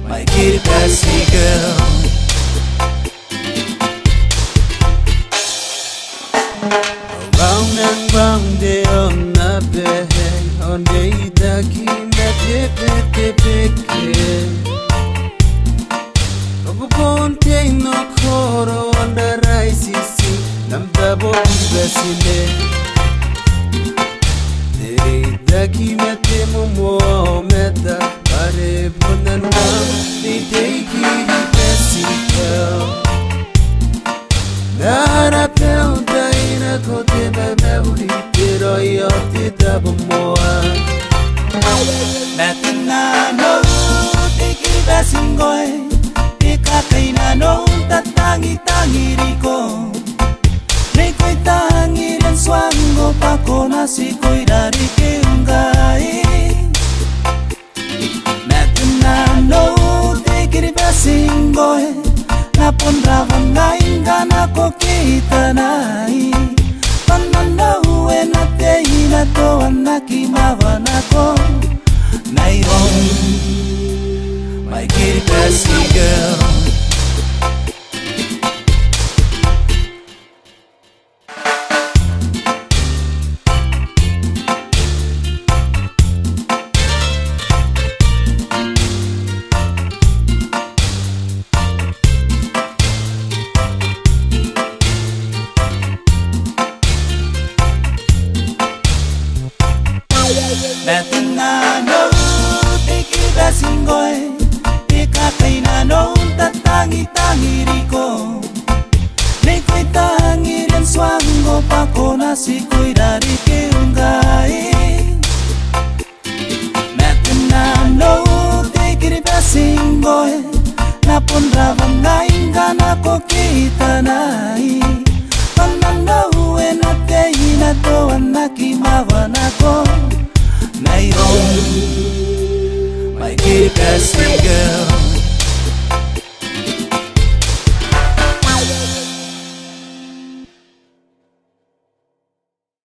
My KIRIBATI girl. Round and round they on the bed, on the itaki me te. Oguponte no koro on the rice si nam dabo besile. The itaki me te mo meta pare bonana ni te KIRIBATI girl. Nara pelda ina kote bebeuli pero yo te dabo moa. Metina no te KIRIBATI ngoe, te kakaina no tatangi riko. Ne koi tangi dan swango pakona si koi dari ke ungai. Metina no te KIRIBATI ngoe. Napon rawan ngayon gana ko kita nai. Pananda uwe na TEI na to anakimawa na ko. Nairon, my KIRIBATI girl. Metina no te KIRIBATI ngoe, te kakaina no tatangi riko. Ne koi tangi dan swango pakona si koi dari ke ungai. Metina no te KIRIBATI ngoe, napon rawan ngayon gana ko kita nai. Pananda uwe na TEI na to anakimawa na ko.